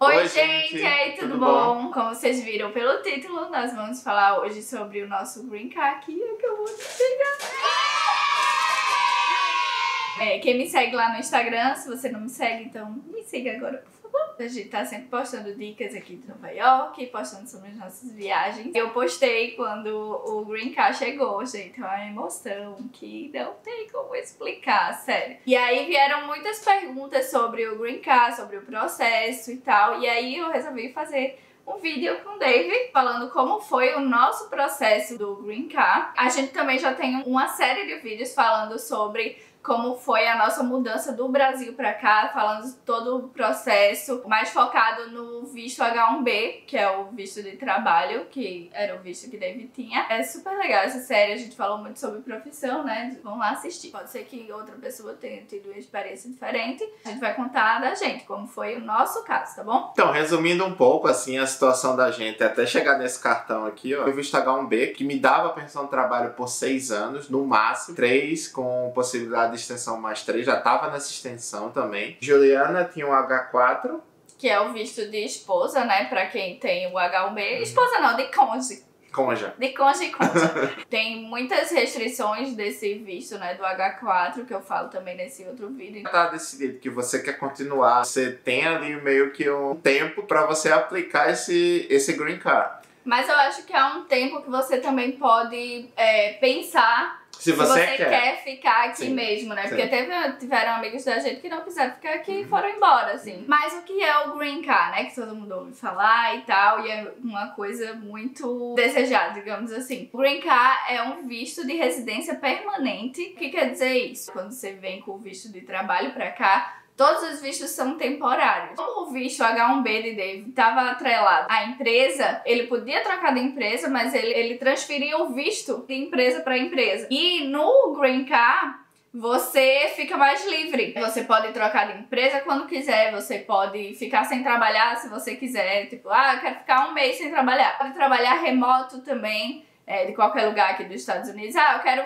Oi, gente! E aí, tudo bom? Como vocês viram pelo título, nós vamos falar hoje sobre o nosso Green Card que acabou de chegar. Quem me segue lá no Instagram, se você não me segue, então me siga agora, por favor. A gente tá sempre postando dicas aqui de Nova York, postando sobre as nossas viagens. Eu postei quando o Green Card chegou, gente, uma emoção que não tem como explicar, sério. E aí vieram muitas perguntas sobre o Green Card, sobre o processo e tal, e aí eu resolvi fazer um vídeo com o Dave falando como foi o nosso processo do Green Card. A gente também já tem uma série de vídeos falando sobre como foi a nossa mudança do Brasil pra cá, falando de todo o processo, mais focado no visto H1B, que é o visto de trabalho, que era o visto que David tinha. É super legal essa série, a gente falou muito sobre profissão, né? Vão lá assistir. Pode ser que outra pessoa tenha tido uma experiência diferente. A gente vai contar da gente, como foi o nosso caso, tá bom? Então, resumindo um pouco, assim, a situação da gente até chegar nesse cartão aqui, ó, o visto H1B, que me dava permissão de trabalho por 6 anos, no máximo, 3 com possibilidade de extensão mais 3, já tava nessa extensão também. Juliana tinha um H4. Que é o visto de esposa, né, pra quem tem o H1B. Esposa não, de cônjuge. Conja. De cônjuge e cônjuge. Tem muitas restrições desse visto, né, do H4, que eu falo também nesse outro vídeo. Tá decidido que você quer continuar, você tem ali meio que um tempo pra você aplicar esse Green Card. Mas eu acho que há um tempo que você também pode pensar se você quer ficar aqui Sim. mesmo, né? Sim. Porque tiveram amigos da gente que não quiseram ficar aqui e foram embora, assim. Mas o que é o Green Card, né? Que todo mundo ouve falar e tal, e é uma coisa muito desejada, digamos assim. O Green Card é um visto de residência permanente. O que quer dizer isso? Quando você vem com o visto de trabalho pra cá, todos os vistos são temporários. Como o visto H1B de David estava atrelado à empresa, ele podia trocar de empresa, mas ele transferia o visto de empresa para empresa. E no Green Card, você fica mais livre. Você pode trocar de empresa quando quiser, você pode ficar sem trabalhar se você quiser. Tipo, eu quero ficar um mês sem trabalhar. Pode trabalhar remoto também. De qualquer lugar aqui dos Estados Unidos. Eu quero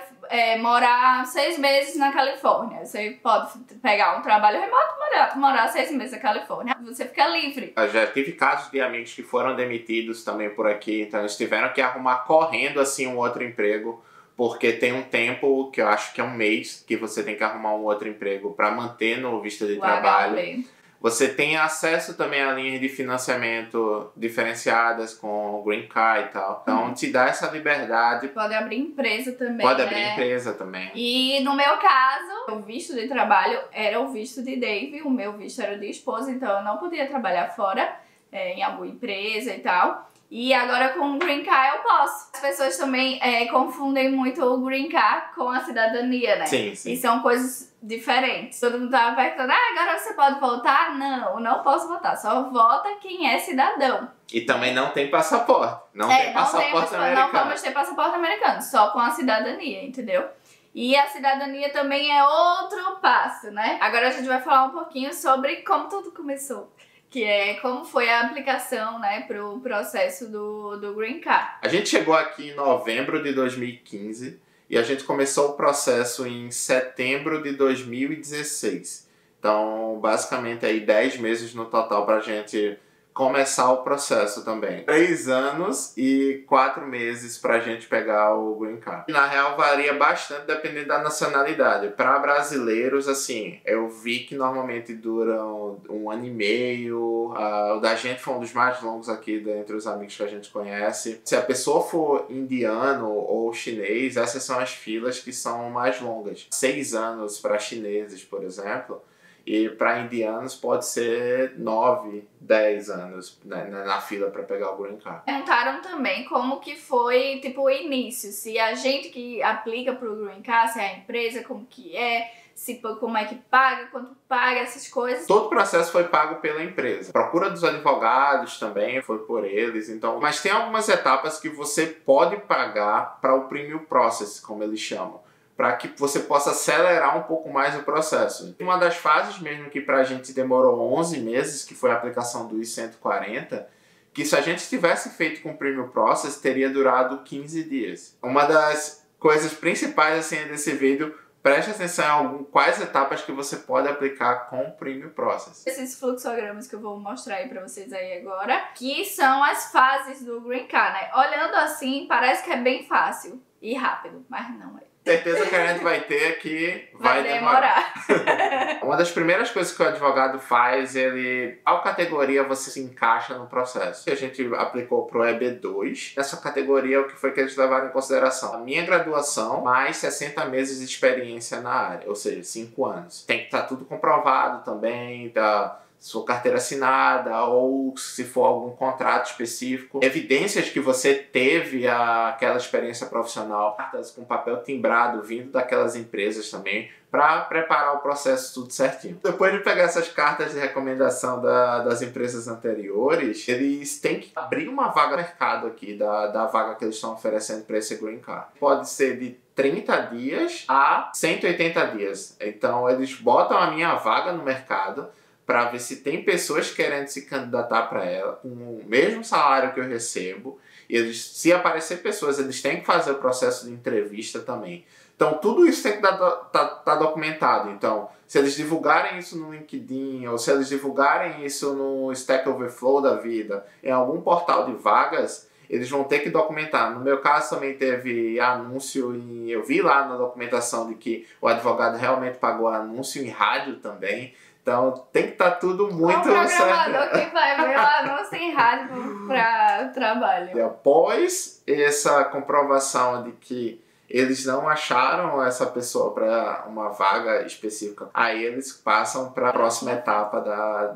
morar 6 meses na Califórnia. Você pode pegar um trabalho remoto e morar 6 meses na Califórnia. Você fica livre. Eu já tive casos de amigos que foram demitidos também por aqui, então eles tiveram que arrumar correndo assim um outro emprego, porque tem um tempo, que eu acho que é um mês, que você tem que arrumar um outro emprego para manter no visto de trabalho. H1B. Você tem acesso também a linhas de financiamento diferenciadas com o Green Card e tal. Então te dá essa liberdade. Pode abrir empresa também, Pode abrir empresa também. E no meu caso, o visto de trabalho era o visto de Dave, o meu visto era de esposa, então eu não podia trabalhar fora, em alguma empresa e tal. E agora com o Green Card eu posso. As pessoas também confundem muito o Green Card com a cidadania, né? Sim, sim. E são coisas diferentes. Todo mundo tava perguntando, agora você pode votar? Não posso votar. Só vota quem é cidadão. E também não tem passaporte. Não tem passaporte americano. Não vamos ter passaporte americano, só com a cidadania, entendeu? E a cidadania também é outro passo, né? Agora a gente vai falar um pouquinho sobre como tudo começou. Que é como foi a aplicação, né, pro processo do Green Card. A gente chegou aqui em novembro de 2015 e a gente começou o processo em setembro de 2016. Então, basicamente, aí 10 meses no total pra gente começar o processo também. 3 anos e 4 meses pra gente pegar o Green Card. Na real, varia bastante dependendo da nacionalidade. Para brasileiros, assim, eu vi que normalmente duram 1 ano e meio. O da gente foi um dos mais longos aqui dentre os amigos que a gente conhece. Se a pessoa for indiano ou chinês, essas são as filas que são mais longas. 6 anos para chineses, por exemplo. E para indianos pode ser 9, 10 anos, né, na fila para pegar o Green Card. Perguntaram também como que foi, tipo, o início. Se a gente que aplica pro Green Card, se é a empresa, como que é, como é que paga, quanto paga, essas coisas. Todo o processo foi pago pela empresa. A procura dos advogados também foi por eles. Então, mas tem algumas etapas que você pode pagar para o Premium Process, como eles chamam, para que você possa acelerar um pouco mais o processo. Uma das fases mesmo que pra gente demorou 11 meses, que foi a aplicação do I-140, que se a gente tivesse feito com o Premium Process, teria durado 15 dias. Uma das coisas principais assim desse vídeo, preste atenção em quais etapas que você pode aplicar com o Premium Process. Esses fluxogramas que eu vou mostrar aí pra vocês aí agora, que são as fases do Green Card, né? Olhando assim, parece que é bem fácil e rápido, mas não é. Certeza que a gente vai ter aqui vai demorar. Uma das primeiras coisas que o advogado faz, qual categoria você se encaixa no processo? A gente aplicou para o EB2. Nessa categoria, o que foi que eles levaram em consideração? A minha graduação, mais 60 meses de experiência na área, ou seja, 5 anos. Tem que estar tudo comprovado também, sua carteira assinada ou se for algum contrato específico, evidências que você teve aquela experiência profissional, cartas com papel timbrado vindo daquelas empresas também, para preparar o processo tudo certinho. Depois de pegar essas cartas de recomendação das empresas anteriores, eles têm que abrir uma vaga no mercado aqui, da vaga que eles estão oferecendo para esse Green Card. Pode ser de 30 dias a 180 dias. Então eles botam a minha vaga no mercado para ver se tem pessoas querendo se candidatar para ela com o mesmo salário que eu recebo. E se aparecer pessoas, eles têm que fazer o processo de entrevista também. Então, tudo isso tem que tá documentado. Então, se eles divulgarem isso no LinkedIn, ou se eles divulgarem isso no Stack Overflow da vida, em algum portal de vagas, eles vão ter que documentar. No meu caso, também teve anúncio, e eu vi lá na documentação de que o advogado realmente pagou anúncio em rádio também. Então, tem que estar tudo muito certo. O programador que vai ver o anúncio em rádio para trabalho. E após essa comprovação de que eles não acharam essa pessoa para uma vaga específica, aí eles passam para a próxima etapa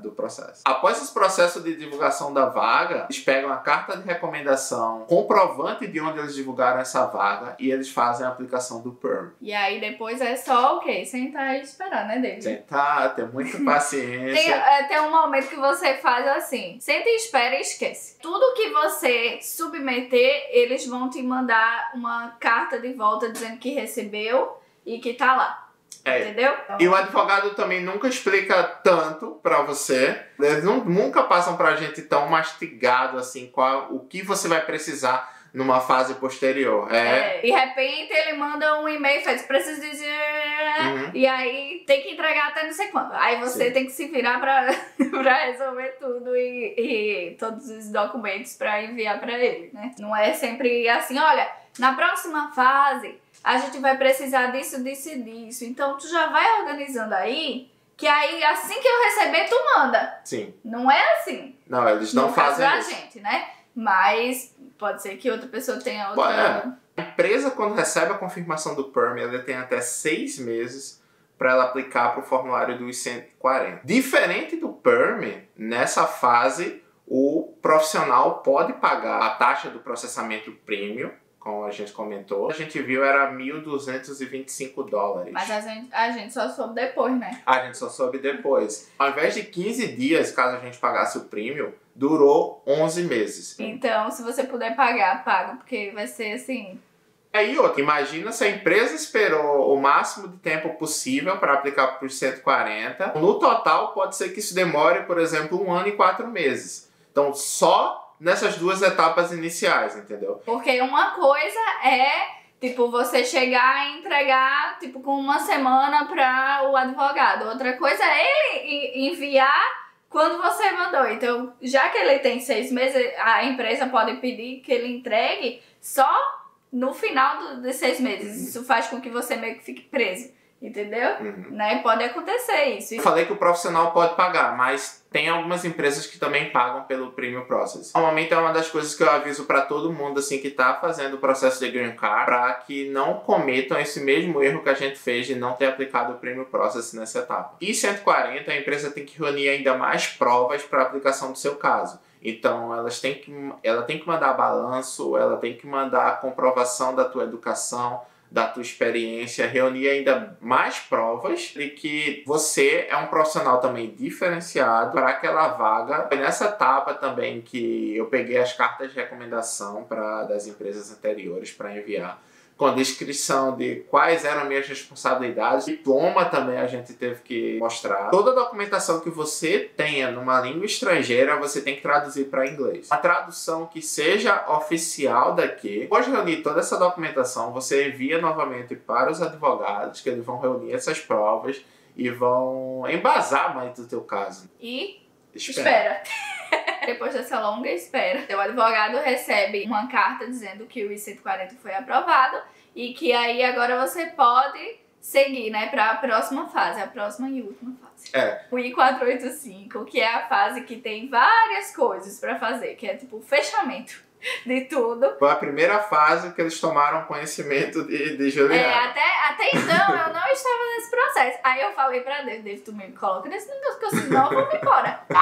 do processo. Após esse processo de divulgação da vaga, eles pegam a carta de recomendação, comprovante de onde eles divulgaram essa vaga, e eles fazem a aplicação do PERM. E aí depois é só o quê? Sentar e esperar, né, David? Sentar, ter muita paciência. Tem um momento que você faz assim, senta e espera e esquece. Tudo que você submeter, eles vão te mandar uma carta de volta dizendo que recebeu e que tá lá. Entendeu? E o advogado também nunca explica tanto pra você. Eles nunca passam pra gente tão mastigado assim o que você vai precisar numa fase posterior. De repente ele manda um e-mail e faz, preciso dizer... E aí tem que entregar até não sei quando. Aí você tem que se virar pra resolver tudo e todos os documentos pra enviar pra ele, né? Não é sempre assim, olha, na próxima fase a gente vai precisar disso, disso e disso. Então tu já vai organizando aí, que aí assim que eu receber tu manda. Sim. Não é assim. Não, eles não fazem isso. No caso da gente, né? Mas pode ser que outra pessoa tenha outra... A empresa, quando recebe a confirmação do PERM, ela tem até 6 meses para ela aplicar para o formulário dos 140. Diferente do PERM, nessa fase, o profissional pode pagar a taxa do processamento premium, como a gente comentou. A gente viu era $1.225. Mas a gente só soube depois, né? A gente só soube depois. Ao invés de 15 dias, caso a gente pagasse o premium, durou 11 meses. Então, se você puder pagar, paga, porque vai ser assim... Aí outra, imagina se a empresa esperou o máximo de tempo possível para aplicar por 140. No total, pode ser que isso demore, por exemplo, 1 ano e 4 meses. Então, só nessas 2 etapas iniciais, entendeu? Porque uma coisa é, tipo, você chegar e entregar, tipo, com 1 semana para o advogado. Outra coisa é ele enviar quando você mandou. Então, já que ele tem 6 meses, a empresa pode pedir que ele entregue só no final dos 6 meses. Isso faz com que você meio que fique preso. Entendeu? Né? Pode acontecer isso. Eu falei que o profissional pode pagar, mas tem algumas empresas que também pagam pelo Premium Process. Normalmente é uma das coisas que eu aviso para todo mundo assim que tá fazendo o processo de Green Card, para que não cometam esse mesmo erro que a gente fez de não ter aplicado o Premium Process nessa etapa. E 140, a empresa tem que reunir ainda mais provas para a aplicação do seu caso. Então ela tem que mandar balanço, ela tem que mandar a comprovação da tua educação, da tua experiência, reunir ainda mais provas de que você é um profissional também diferenciado para aquela vaga. Foi nessa etapa também que eu peguei as cartas de recomendação das empresas anteriores para enviar com descrição de quais eram minhas responsabilidades. Diploma também a gente teve que mostrar. Toda documentação que você tenha numa língua estrangeira, você tem que traduzir para inglês. Uma tradução que seja oficial daqui. Depois de reunir toda essa documentação, você envia novamente para os advogados, que eles vão reunir essas provas e vão embasar mais do teu caso. E espera. Depois dessa longa espera, o advogado recebe uma carta dizendo que o I-140 foi aprovado e que aí agora você pode seguir, né, para a próxima fase, a próxima e última fase. O I-485, que é a fase que tem várias coisas para fazer, que é tipo o fechamento de tudo. Foi a primeira fase que eles tomaram conhecimento de Juliana. Até então eu não estava nesse processo. Aí eu falei pra Deus, tu me coloca nesse negócio, que senão eu vou me embora. O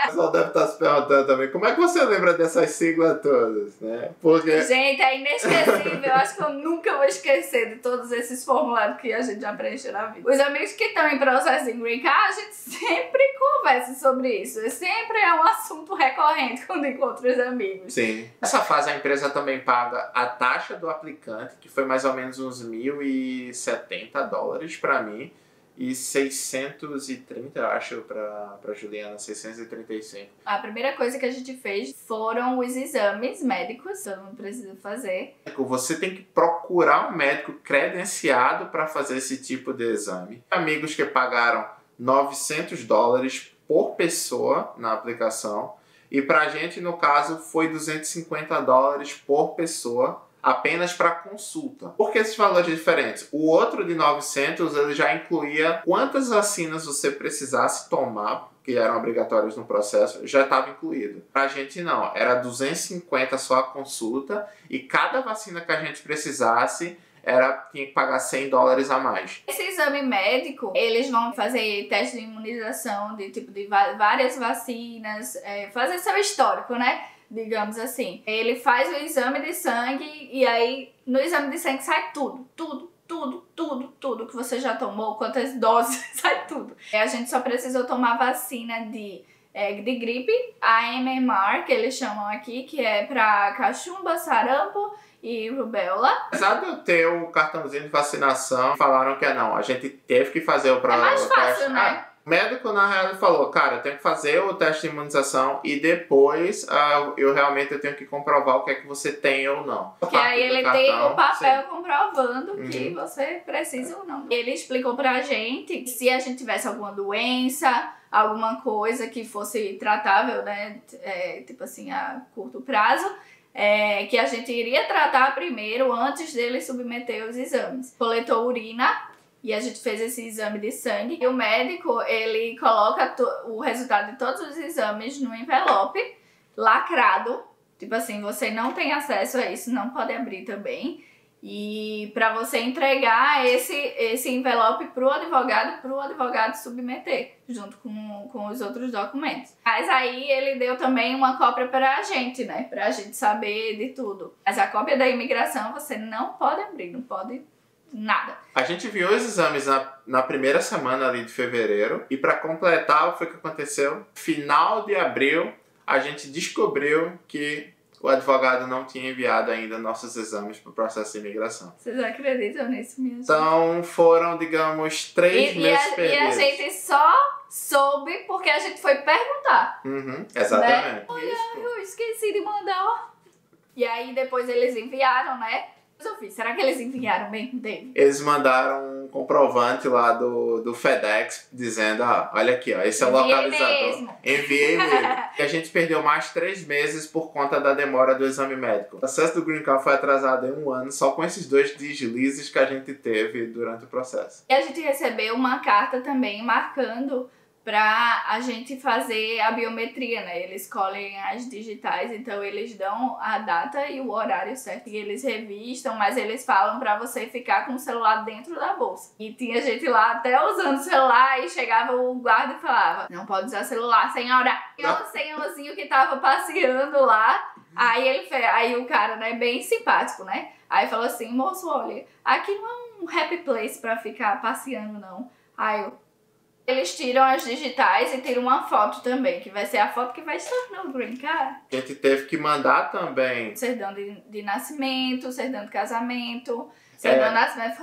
pessoal deve estar se perguntando também, como é que você lembra dessas siglas todas, né? Porque... Gente, é inesquecível. Eu acho que eu nunca vou esquecer de todos esses formulários que a gente já preencheu na vida. Os amigos que estão em processo em Green Card, a gente sempre conversa sobre isso. Sempre é um assunto recorrente quando encontro os amigos. Sim. Nessa fase a empresa também paga a taxa do aplicante, que foi mais ou menos uns $1.070 para mim e 630, eu acho, para Juliana, 635. A primeira coisa que a gente fez foram os exames médicos, todo mundo precisa fazer. Você tem que procurar um médico credenciado para fazer esse tipo de exame. Amigos que pagaram $900 por pessoa na aplicação. E pra gente, no caso, foi $250 por pessoa, apenas para consulta. Por que esses valores diferentes? O outro de 900, ele já incluía quantas vacinas você precisasse tomar, que eram obrigatórias no processo, já estava incluído. Pra gente não, era 250 só a consulta, e cada vacina que a gente precisasse, tinha que pagar $100 a mais. Esse exame médico, eles vão fazer teste de imunização de várias vacinas, fazer seu histórico, né? Digamos assim. Ele faz o exame de sangue e aí no exame de sangue sai tudo que você já tomou, quantas doses, sai tudo. A gente só precisou tomar vacina de gripe, a MMR, que eles chamam aqui, que é pra cachumba, sarampo e rubéola. Apesar de eu ter o cartãozinho de vacinação, falaram que não, a gente teve que fazer o É mais fácil, teste. né? O médico, na real, falou, cara, eu tenho que fazer o teste de imunização e depois eu realmente tenho que comprovar o que é que você tem ou não. Que aí ele tem o papel comprovando que você precisa ou não. Ele explicou pra gente que se a gente tivesse alguma doença, alguma coisa que fosse tratável, né, tipo assim, a curto prazo, que a gente iria tratar primeiro antes dele submeter os exames. Coletou urina e a gente fez esse exame de sangue. E o médico, ele coloca o resultado de todos os exames no envelope, lacrado. Tipo assim, você não tem acesso a isso, não pode abrir também. E para você entregar esse envelope pro advogado submeter, junto com os outros documentos. Mas aí ele deu também uma cópia pra gente, né? Pra gente saber de tudo. Mas a cópia da imigração você não pode abrir, não pode nada. A gente viu os exames na primeira semana ali de fevereiro. E para completar, foi o que aconteceu. Final de abril, a gente descobriu que o advogado não tinha enviado ainda nossos exames para o processo de imigração. Vocês acreditam nisso, minha gente? Então foram, digamos, 3 meses perdidos. E a gente só soube porque a gente foi perguntar. Exatamente. Né? Olha, eu esqueci de mandar, ó. E aí depois eles enviaram, né? Eu fiz, será que eles enviaram mesmo, David? Eles mandaram um comprovante lá do FedEx dizendo, olha aqui, esse é o localizador. Enviei mesmo. E a gente perdeu mais 3 meses por conta da demora do exame médico. O processo do Green Card foi atrasado em 1 ano só com esses 2 deslizes que a gente teve durante o processo. E a gente recebeu uma carta também marcando pra a gente fazer a biometria, né? Eles escolhem as digitais, então eles dão a data e o horário certo e eles revistam, mas eles falam pra você ficar com o celular dentro da bolsa. E tinha gente lá até usando o celular e chegava o guarda e falava, não pode usar celular, senhora. E o senhorzinho que tava passeando lá, aí o cara, né, bem simpático, né? Aí falou assim, moço, olha, aqui não é um happy place pra ficar passeando, não. Aí eu, Eles tiram as digitais e tiram uma foto também, que vai ser a foto que vai estar no Green Card. A gente teve que mandar também. Certidão de nascimento, certidão de casamento, certidão de nascimento.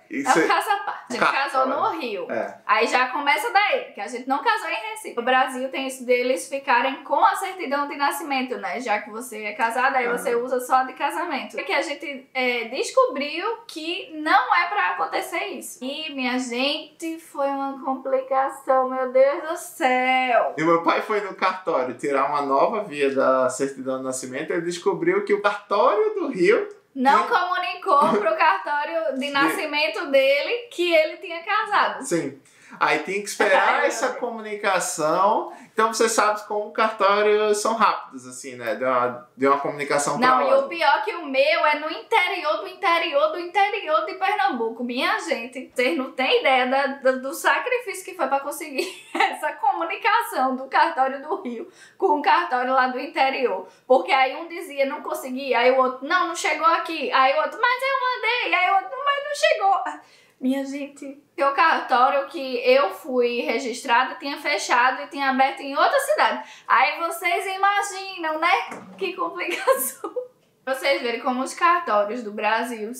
Isso É um caso à parte. A gente casou no Rio. Aí já começa daí, que a gente não casou em Recife. No Brasil tem isso deles ficarem com a certidão de nascimento, né? Já que você é casada, aí você usa só de casamento. É que a gente descobriu que não é pra acontecer isso. E, minha gente, foi uma complicação, meu Deus do céu. E meu pai foi no cartório tirar uma nova via da certidão de nascimento e ele descobriu que o cartório do Rio não comunicou pro cartório de nascimento dele que ele tinha casado. Sim. Aí tem que esperar essa comunicação. Então você sabe como cartórios são rápidos, assim, né? De uma comunicação pra outra. Não, e o pior é que o meu é no interior de Pernambuco. Minha gente, vocês não têm ideia do sacrifício que foi pra conseguir essa comunicação do cartório do Rio com o cartório lá do interior. Porque aí um dizia, não consegui, aí o outro, não chegou aqui. Aí o outro, mas eu mandei. Aí o outro, mas não chegou. Minha gente, o cartório que eu fui registrada tinha fechado e tinha aberto em outra cidade. Aí vocês imaginam, né? Que complicação. Vocês verem como os cartórios do Brasil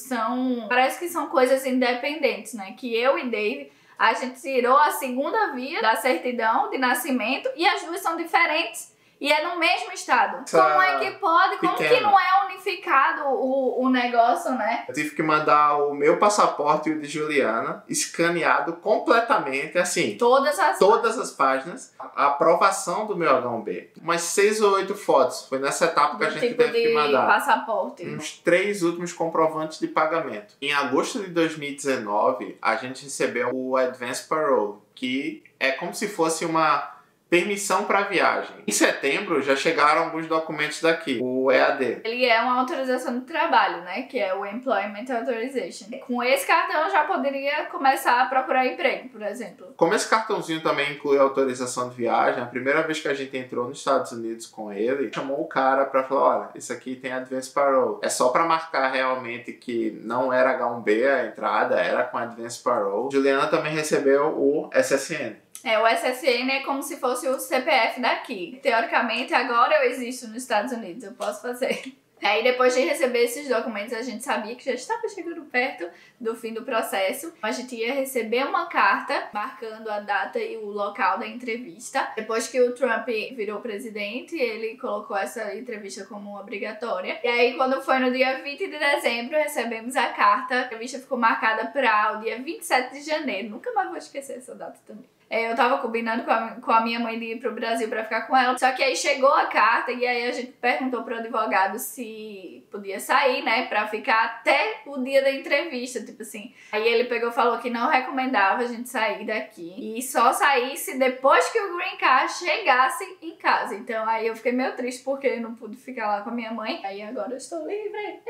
parece que são coisas independentes, né? Que eu e Dave, a gente tirou a segunda via da certidão de nascimento e as duas são diferentes. E é no mesmo estado. Como é que pode? Como que não é unificado o negócio, né? Eu tive que mandar o meu passaporte e o de Juliana escaneado completamente, assim. Todas as páginas. A aprovação do meu H1B. Umas 6 ou 8 fotos. Foi nessa etapa que a gente teve que mandar. Passaporte. Uns 3 últimos comprovantes de pagamento. Em agosto de 2019, a gente recebeu o Advance Parole, que é como se fosse uma permissão para viagem. Em setembro já chegaram alguns documentos daqui, o EAD. Ele é uma autorização de trabalho, né? Que é o Employment Authorization. Com esse cartão eu já poderia começar a procurar emprego, por exemplo. Como esse cartãozinho também inclui autorização de viagem, a primeira vez que a gente entrou nos Estados Unidos com ele, chamou o cara para falar, olha, isso aqui tem Advance Parole. É só para marcar realmente que não era H1B a entrada, era com Advance Parole. Juliana também recebeu o SSN. O SSN é como se fosse o CPF daqui. Teoricamente, agora eu existo nos Estados Unidos, eu posso fazer. Aí depois de receber esses documentos, a gente sabia que já estava chegando perto do fim do processo. A gente ia receber uma carta marcando a data e o local da entrevista. Depois que o Trump virou presidente, ele colocou essa entrevista como obrigatória. E aí quando foi no dia 20 de dezembro, recebemos a carta. A entrevista ficou marcada para o dia 27 de janeiro. Nunca mais vou esquecer essa data também. Eu tava combinando com a minha mãe de ir pro Brasil pra ficar com ela. Só que aí chegou a carta e aí a gente perguntou pro advogado se podia sair, né? Pra ficar até o dia da entrevista, tipo assim. Aí ele pegou e falou que não recomendava a gente sair daqui. E só saísse depois que o Green Card chegasse em casa. Então aí eu fiquei meio triste porque eu não pude ficar lá com a minha mãe. Aí agora eu sou livre.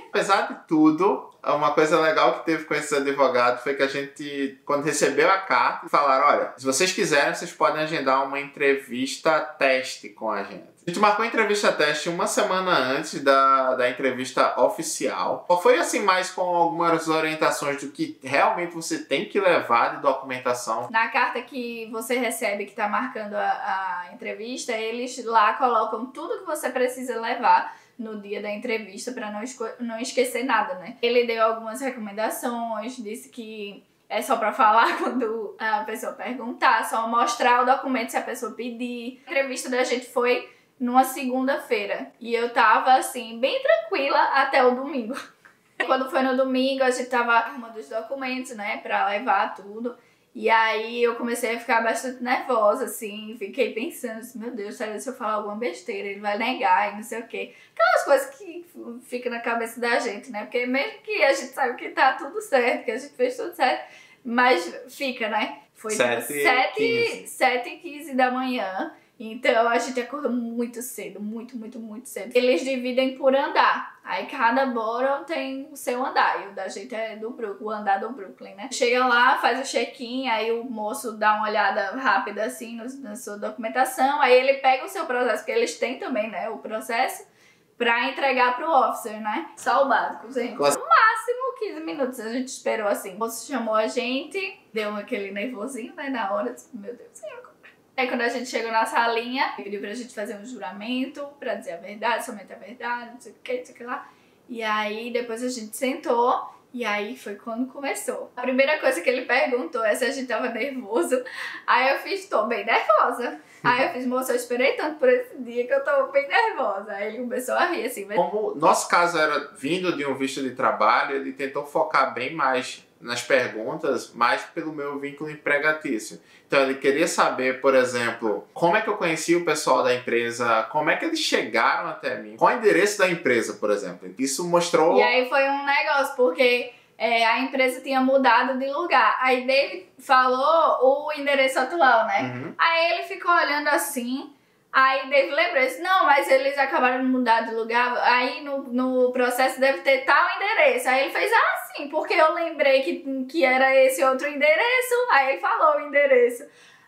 Apesar de tudo, uma coisa legal que teve com esses advogados foi que a gente, quando recebeu a carta, falaram, olha, se vocês quiserem, vocês podem agendar uma entrevista teste com a gente. A gente marcou a entrevista teste uma semana antes da entrevista oficial. Foi assim, mais com algumas orientações do que realmente você tem que levar de documentação. Na carta que você recebe, que tá marcando a entrevista, eles lá colocam tudo que você precisa levar no dia da entrevista para não esquecer nada, né? Ele deu algumas recomendações, disse que é só pra falar quando a pessoa perguntar, só mostrar o documento se a pessoa pedir. A entrevista da gente foi numa segunda-feira e eu tava assim, bem tranquila até o domingo. Quando foi no domingo, a gente tava arrumando os documentos, né, pra levar tudo. E aí eu comecei a ficar bastante nervosa, assim, fiquei pensando assim, meu Deus, sabe, se eu falar alguma besteira, ele vai negar e não sei o quê. Aquelas coisas que ficam na cabeça da gente, né? Porque mesmo que a gente sabe que tá tudo certo, que a gente fez tudo certo, mas fica, né? Foi 7h15 da manhã. Então a gente acordou muito cedo, muito cedo. Eles dividem por andar. Aí cada borough tem o seu andar. E o da gente é o andar do Brooklyn, né? Chega lá, faz o check-in, aí o moço dá uma olhada rápida assim na sua documentação. Aí ele pega o seu processo, porque eles têm também, né, o processo. pra entregar pro officer, né? Só o básico, gente. No máximo 15 minutos a gente esperou assim. O moço chamou a gente, deu aquele nervosinho, né, na hora. Disse, meu Deus do céu. Aí quando a gente chegou na salinha, pediu pra gente fazer um juramento pra dizer a verdade, somente a verdade, não sei o que, não sei o que lá. E aí depois a gente sentou. E aí foi quando começou. A primeira coisa que ele perguntou é se a gente tava nervoso. Aí eu fiz, tô bem nervosa. Aí eu fiz, moça, eu esperei tanto por esse dia que eu tô bem nervosa. Aí ele começou a rir assim. Como nosso caso era vindo de um visto de trabalho, ele tentou focar bem mais nas perguntas, mais pelo meu vínculo empregatício. Então ele queria saber, por exemplo, como é que eu conheci o pessoal da empresa, como é que eles chegaram até mim, qual é o endereço da empresa, por exemplo. Isso mostrou... E aí foi um negócio, porque a empresa tinha mudado de lugar. Aí David falou o endereço atual, né? Uhum. Aí ele ficou olhando assim. Aí David lembrou, disse, não, mas eles acabaram de mudar de lugar, aí no processo deve ter tal endereço. Aí ele fez, sim, porque eu lembrei que era esse outro endereço, aí ele falou o endereço.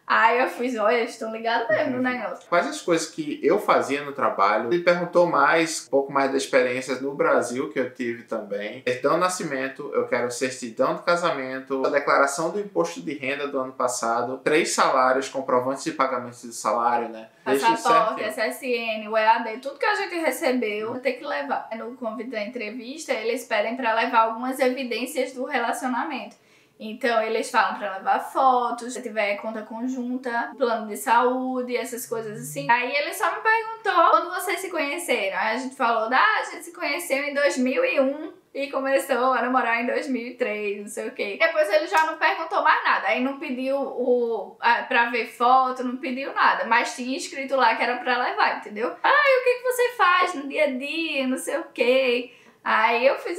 Aí eu fiz, olha, eles estão ligados mesmo no negócio. Quais as coisas que eu fazia no trabalho? Ele perguntou mais, um pouco mais da experiência no Brasil, que eu tive também. Certidão de nascimento, eu quero certidão de casamento, a declaração do imposto de renda do ano passado, 3 salários, comprovantes de pagamento de salário, né? Passaporte, SSN, o EAD, tudo que a gente recebeu, tem que levar. No convite da entrevista, eles pedem para levar algumas evidências do relacionamento. Então, eles falam pra levar fotos, se tiver conta conjunta, plano de saúde, essas coisas assim. Aí ele só me perguntou quando vocês se conheceram. Aí a gente falou, a gente se conheceu em 2001 e começou a namorar em 2003, não sei o quê. Depois ele já não perguntou mais nada. Aí não pediu pra ver foto, não pediu nada. Mas tinha escrito lá que era pra levar, entendeu? E o que você faz no dia a dia, não sei o quê. Aí eu fiz,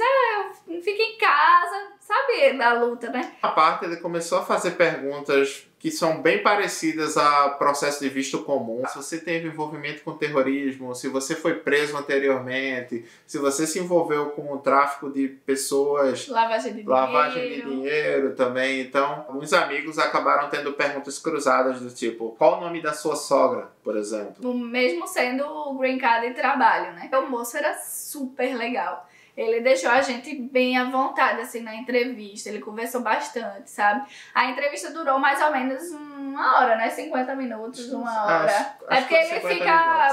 eu fico em casa, sabe, da luta, né? A parte ele começou a fazer perguntas que são bem parecidas a processo de visto comum. Se você teve envolvimento com terrorismo, se você foi preso anteriormente, se você se envolveu com o tráfico de pessoas, lavagem de dinheiro também. Então, alguns amigos acabaram tendo perguntas cruzadas do tipo, qual o nome da sua sogra, por exemplo? Mesmo sendo o green card de trabalho, né? O moço era super legal. Ele deixou a gente bem à vontade, assim, na entrevista. Ele conversou bastante, sabe? A entrevista durou mais ou menos 1 hora, né? 50 minutos, 1 hora. É porque ele fica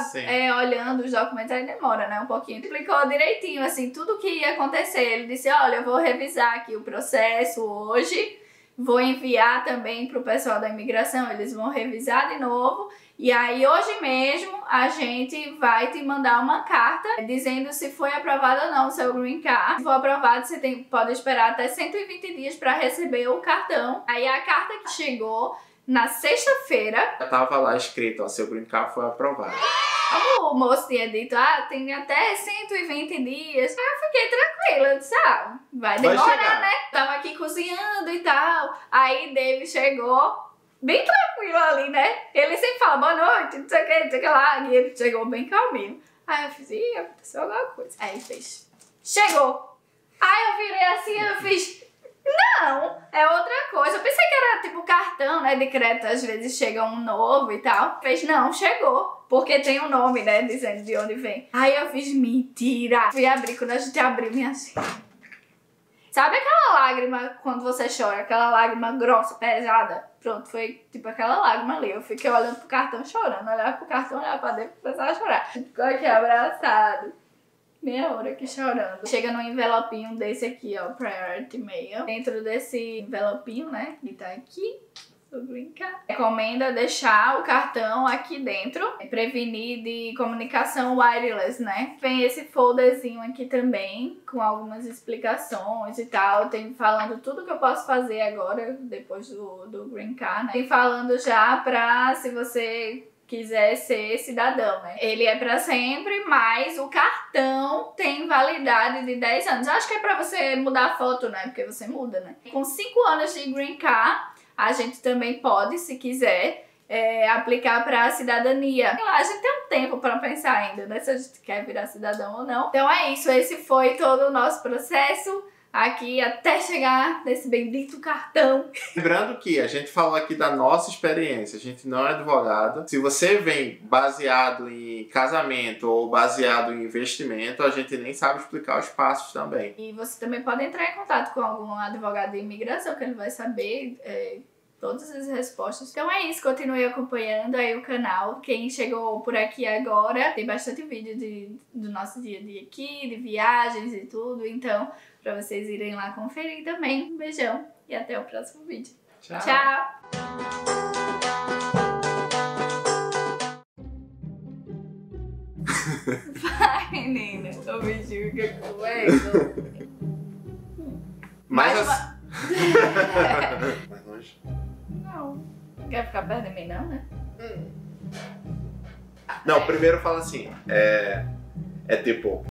olhando os documentos, aí demora, né? Um pouquinho. Explicou direitinho, assim, tudo o que ia acontecer. Ele disse, olha, eu vou revisar aqui o processo hoje. Vou enviar também pro pessoal da imigração. Eles vão revisar de novo. E aí, hoje mesmo, a gente vai te mandar uma carta dizendo se foi aprovado ou não o seu green card. Se for aprovado, você pode esperar até 120 dias para receber o cartão. Aí, a carta que chegou na sexta-feira... Já tava lá escrito, ó, seu green card foi aprovado. O moço tinha dito, tem até 120 dias. Aí eu fiquei tranquila, eu disse, vai demorar, né? Tava aqui cozinhando e tal. Aí, David chegou... bem tranquilo ali, né? Ele sempre fala boa noite, não sei o que, não sei o que lá. E ele chegou bem calminho. Aí eu fiz, aconteceu alguma coisa. Aí ele fez, chegou. Aí eu virei assim, eu fiz, não, é outra coisa. Eu pensei que era tipo cartão, né, de crédito, às vezes chega um novo e tal. Fez, não, chegou. Porque tem um nome, né, dizendo de onde vem. Aí eu fiz, mentira. Fui abrir, quando a gente abriu, minha assim... Sabe aquela lágrima quando você chora? Aquela lágrima grossa, pesada? Pronto, foi tipo aquela lágrima ali. Eu fiquei olhando pro cartão chorando. Olhava pro cartão, olhava pra dentro e começava a chorar. Ficou aqui abraçado. Meia hora aqui chorando. Chega num envelopinho desse aqui, ó. Priority Mail. Dentro desse envelopinho, né? Que tá aqui. O green card. Recomenda deixar o cartão aqui dentro. Prevenir de comunicação wireless, né? Vem esse folderzinho aqui também, com algumas explicações e tal. Tem falando tudo que eu posso fazer agora, depois do green card, né? Tem falando já pra, se você quiser ser cidadão, né? Ele é pra sempre, mas o cartão tem validade de 10 anos. Acho que é pra você mudar a foto, né? Porque você muda, né? Com 5 anos de green card, a gente também pode, se quiser, aplicar para a cidadania. A gente tem um tempo para pensar ainda, né? Se a gente quer virar cidadão ou não. Então é isso, esse foi todo o nosso processo. aqui até chegar nesse bendito cartão. Lembrando que a gente falou aqui da nossa experiência, a gente não é advogado. Se você vem baseado em casamento ou baseado em investimento, a gente nem sabe explicar os passos também. E você também pode entrar em contato com algum advogado de imigração, que ele vai saber todas as respostas. Então é isso, continue acompanhando aí o canal. Quem chegou por aqui agora, tem bastante vídeo do nosso dia a dia aqui, de viagens e tudo. Então, pra vocês irem lá conferir também. Um beijão e até o próximo vídeo. Tchau! Tchau. Vai, menina. O bichinho fica comigo. Mais longe? Não. Não quer ficar perto de mim, não, né? Não, primeiro fala assim, é tipo...